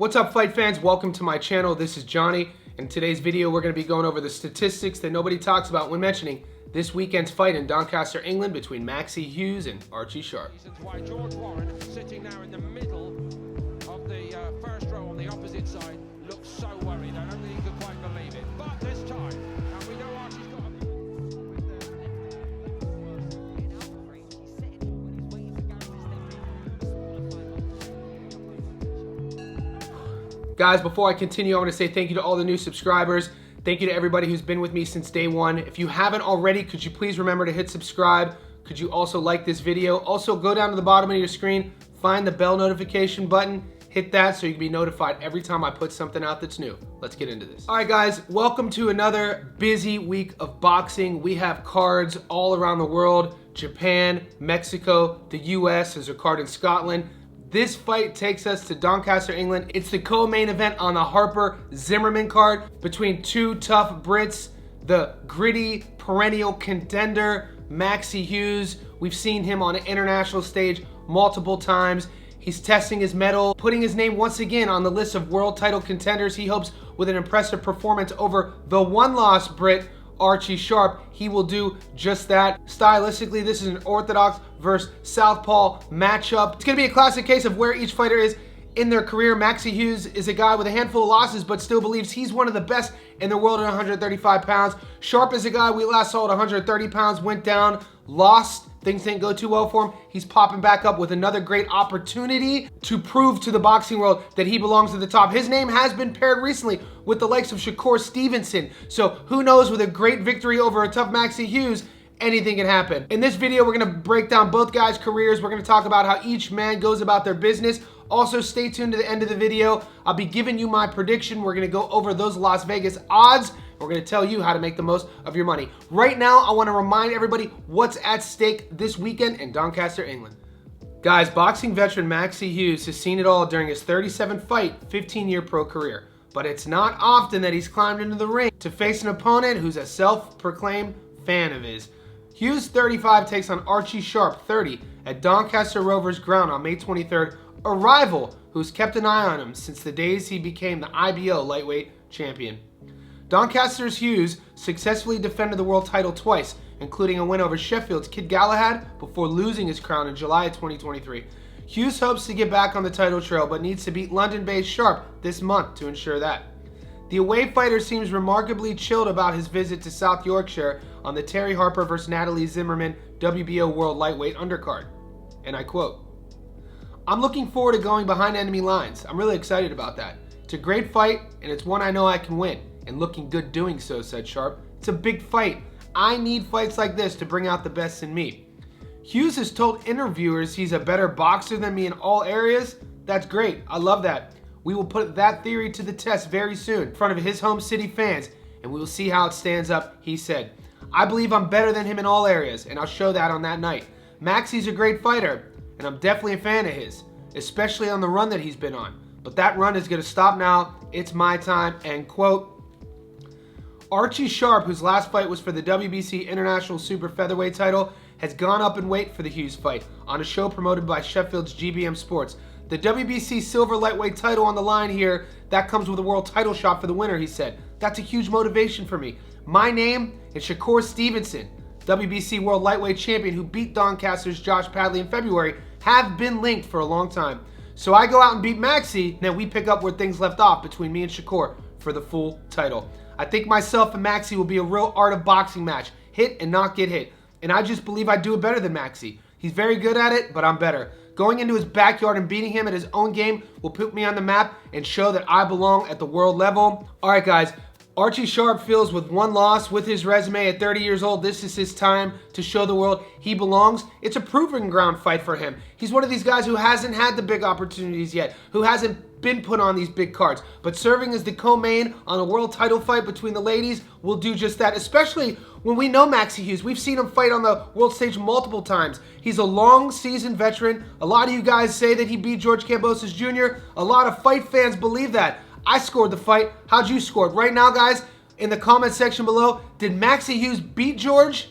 What's up, fight fans? Welcome to my channel. This is Johnny. In today's video, we're going to be going over the statistics that nobody talks about when mentioning this weekend's fight in Doncaster, England between Maxi Hughes and Archie Sharp. Why George Warren, sitting now in the middle of the first row on the opposite side, looks so worried. I don't think he could quite believe it. But this time, and we know Archie's got Guys, before I continue, I want to say thank you to all the new subscribers. Thank you to everybody who's been with me since day one. If you haven't already, could you please remember to hit subscribe? Could you also like this video? Also, go down to the bottom of your screen, find the bell notification button, hit that so you can be notified every time I put something out that's new. Let's get into this. All right, guys, welcome to another busy week of boxing. We have cards all around the world: Japan, Mexico, the US. There's a card in Scotland. This fight takes us to Doncaster, England. It's the co-main event on the Harper-Zimmerman card between two tough Brits, the gritty perennial contender, Maxi Hughes. We've seen him on an international stage multiple times. He's testing his mettle, putting his name once again on the list of world title contenders. He hopes with an impressive performance over the one-loss Brit, Archie Sharp, he will do just that. Stylistically, this is an orthodox versus southpaw matchup. It's going to be a classic case of where each fighter is in their career. Maxi Hughes is a guy with a handful of losses, but still believes he's one of the best in the world at 135 pounds. Sharp is a guy we last saw at 130 pounds, went down, lost. Things didn't go too well for him. He's popping back up with another great opportunity to prove to the boxing world that he belongs at the top. His name has been paired recently with the likes of Shakur Stevenson. So who knows, with a great victory over a tough Maxi Hughes, anything can happen. In this video, we're gonna break down both guys' careers. We're gonna talk about how each man goes about their business. Also, stay tuned to the end of the video. I'll be giving you my prediction. We're gonna go over those Las Vegas odds. We're going to tell you how to make the most of your money. Right now, I want to remind everybody what's at stake this weekend in Doncaster, England. Guys, boxing veteran Maxi Hughes has seen it all during his 37-fight, 15-year pro career. But it's not often that he's climbed into the ring to face an opponent who's a self-proclaimed fan of his. Hughes, 35, takes on Archie Sharp, 30, at Doncaster Rovers ground on May 23rd, a rival who's kept an eye on him since the days he became the IBO lightweight champion. Doncaster's Hughes successfully defended the world title twice, including a win over Sheffield's Kid Galahad before losing his crown in July of 2023. Hughes hopes to get back on the title trail, but needs to beat London-based Sharp this month to ensure that. The away fighter seems remarkably chilled about his visit to South Yorkshire on the Terry Harper vs. Natalie Zimmerman WBO World Lightweight undercard. And I quote, "I'm looking forward to going behind enemy lines. I'm really excited about that. It's a great fight, and it's one I know I can win. And looking good doing so," said Sharp. "It's a big fight. I need fights like this to bring out the best in me." Hughes has told interviewers he's a better boxer than me in all areas. That's great. I love that. We will put that theory to the test very soon in front of his home city fans, and we will see how it stands up, he said. "I believe I'm better than him in all areas, and I'll show that on that night. Maxi's a great fighter, and I'm definitely a fan of his, especially on the run that he's been on. But that run is going to stop now. It's my time," end quote. Archie Sharp, whose last fight was for the WBC International Super Featherweight title, has gone up in weight for the Hughes fight on a show promoted by Sheffield's GBM Sports. "The WBC Silver Lightweight title on the line here, that comes with a world title shot for the winner," he said. "That's a huge motivation for me. My name is Shakur Stevenson, WBC World Lightweight Champion who beat Doncaster's Josh Padley in February, have been linked for a long time. So I go out and beat Maxi, then we pick up where things left off between me and Shakur for the full title. I think myself and Maxi will be a real art of boxing match. Hit and not get hit. And I just believe I do it better than Maxi. He's very good at it, but I'm better. Going into his backyard and beating him at his own game will put me on the map and show that I belong at the world level." All right, guys. Archie Sharp feels with one loss with his resume at 30 years old, this is his time to show the world he belongs. It's a proving ground fight for him. He's one of these guys who hasn't had the big opportunities yet, who hasn't been put on these big cards. But serving as the co-main on a world title fight between the ladies will do just that, especially when we know Maxi Hughes. We've seen him fight on the world stage multiple times. He's a long seasoned veteran. A lot of you guys say that he beat George Kambosos Jr. A lot of fight fans believe that. I scored the fight. How'd you score? Right now, guys, in the comment section below, did Maxi Hughes beat George?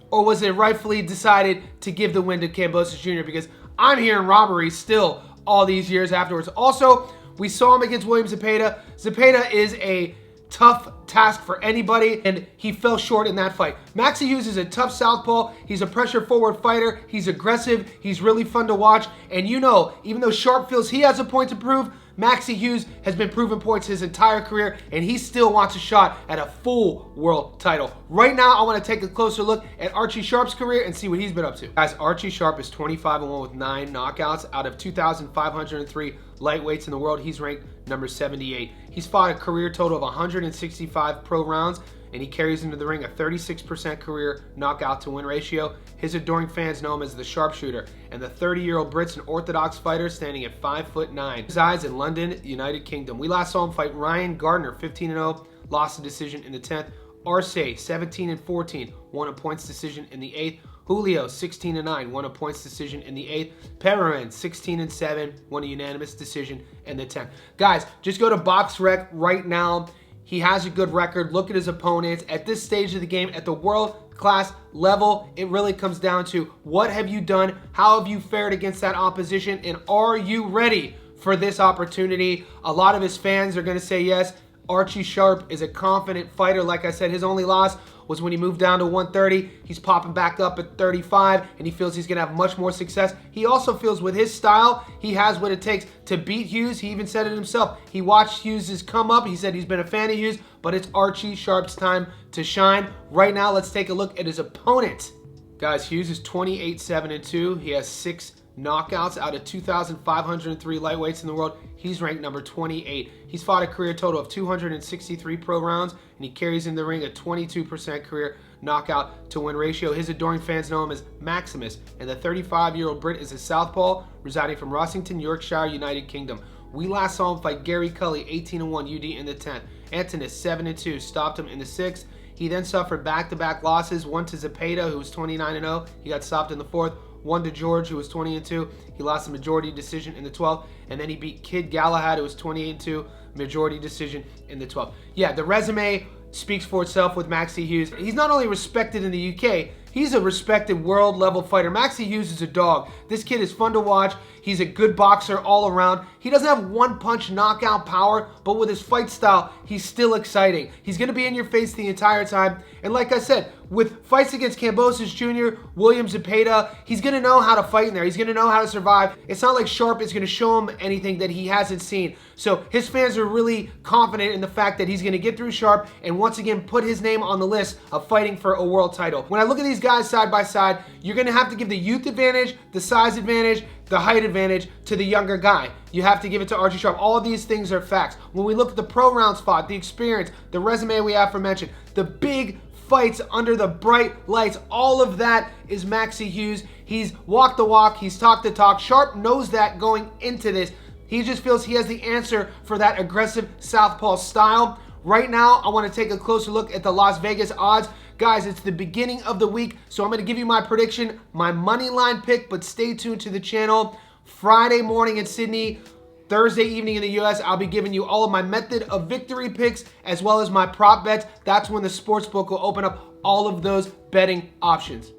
Or was it rightfully decided to give the win to Kambosos Jr.? Because I'm hearing robbery still all these years afterwards. Also, We saw him against William Zepeda. Zepeda is a tough task for anybody, and he fell short in that fight. Maxi Hughes is a tough southpaw. He's a pressure forward fighter. He's aggressive. He's really fun to watch. And you know, even though Sharp feels he has a point to prove, Maxi Hughes has been proving points his entire career, and he still wants a shot at a full world title. Right now, I want to take a closer look at Archie Sharp's career and see what he's been up to. Guys, Archie Sharp is 25-1 with 9 knockouts out of 2,503 lightweights in the world. He's ranked number 78. He's fought a career total of 165 pro rounds, and he carries into the ring a 36% career knockout to win ratio. His adoring fans know him as the sharpshooter, and the 30-year-old Brit's an orthodox fighter standing at 5'9". He resides in London, United Kingdom. We last saw him fight Ryan Gardner, 15-0, lost a decision in the 10th. Arce, 17-14, won a points decision in the 8th. Julio, 16-9, won a points decision in the 8th. Perrin, 16-7, won a unanimous decision in the 10th. Guys, just go to BoxRec right now. He has a good record. Look at his opponents. At this stage of the game, at the world-class level, it really comes down to what have you done, how have you fared against that opposition, and are you ready for this opportunity? A lot of his fans are going to say yes. Archie Sharp is a confident fighter. Like I said, his only loss was when he moved down to 130. He's popping back up at 35, and he feels he's going to have much more success. He also feels with his style, he has what it takes to beat Hughes. He even said it himself. He watched Hughes' come up. He said he's been a fan of Hughes, but it's Archie Sharp's time to shine. Right now, let's take a look at his opponent. Guys, Hughes is 28-7-2. He has 6 knockouts out of 2,503 lightweights in the world. He's ranked number 28. He's fought a career total of 263 pro rounds, and he carries in the ring a 22% career knockout to win ratio. His adoring fans know him as Maximus, and the 35-year-old Brit is a southpaw residing from Rossington, Yorkshire, United Kingdom. We last saw him fight Gary Cully, 18-1 UD in the 10th. Antonis, 7-2, stopped him in the 6th. He then suffered back-to-back losses, one to Zepeda, who was 29-0. He got stopped in the 4th. One to George, who was 20-2. He lost a majority decision in the 12th. And then he beat Kid Galahad, who was 28-2, majority decision in the 12th. Yeah, the resume speaks for itself with Maxi Hughes. He's not only respected in the UK, he's a respected world-level fighter. Maxi Hughes is a dog. This kid is fun to watch. He's a good boxer all around. He doesn't have one-punch knockout power, but with his fight style, he's still exciting. He's going to be in your face the entire time. And like I said, with fights against Kambosos Jr., William Zepeda, he's going to know how to fight in there. He's going to know how to survive. It's not like Sharp is going to show him anything that he hasn't seen. So his fans are really confident in the fact that he's going to get through Sharp and once again put his name on the list of fighting for a world title. When I look at these guys side by side, you're going to have to give the youth advantage, the size advantage, the height advantage to the younger guy. You have to give it to Archie Sharp. All of these things are facts. When we look at the pro rounds fought, the experience, the resume we aforementioned, the big fights under the bright lights, all of that is Maxi Hughes. He's walked the walk, he's talked the talk. Sharp knows that going into this. He just feels he has the answer for that aggressive southpaw style. Right now, I want to take a closer look at the Las Vegas odds. Guys, it's the beginning of the week, so I'm going to give you my prediction, my money line pick, but stay tuned to the channel. Friday morning in Sydney, Thursday evening in the US, I'll be giving you all of my method of victory picks as well as my prop bets. That's when the sportsbook will open up all of those betting options.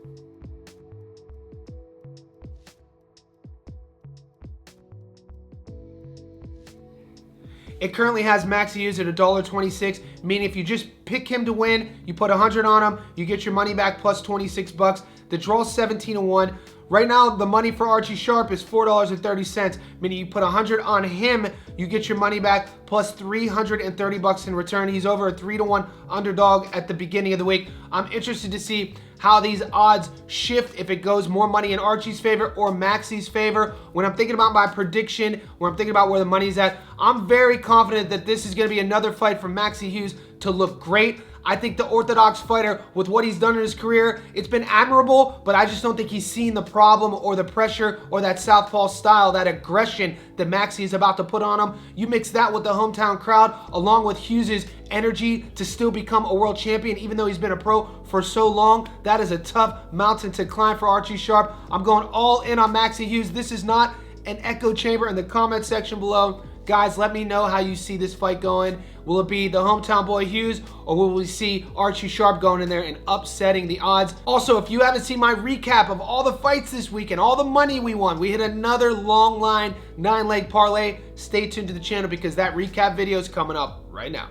It currently has Maxi Hughes at $1.26, meaning if you just pick him to win, you put 100 on him, you get your money back plus 26 bucks. The draw's 17-1. Right now, the money for Archie Sharp is $4.30, meaning you put 100 on him, you get your money back plus 330 bucks in return. He's over a 3-1 underdog at the beginning of the week. I'm interested to see how these odds shift, if it goes more money in Archie's favor or Maxi's favor. When I'm thinking about my prediction, when I'm thinking about where the money's at, I'm very confident that this is going to be another fight for Maxi Hughes to look great. I think the orthodox fighter, with what he's done in his career, it's been admirable, but I just don't think he's seen the problem or the pressure or that southpaw style, that aggression that Maxi is about to put on him. You mix that with the hometown crowd, along with Hughes' energy to still become a world champion, even though he's been a pro for so long. That is a tough mountain to climb for Archie Sharp. I'm going all in on Maxi Hughes. This is not an echo chamber in the comment section below. Guys, let me know how you see this fight going. Will it be the hometown boy Hughes, or will we see Archie Sharp going in there and upsetting the odds? Also, if you haven't seen my recap of all the fights this week and all the money we won, we hit another long line 9-leg parlay. Stay tuned to the channel because that recap video is coming up right now.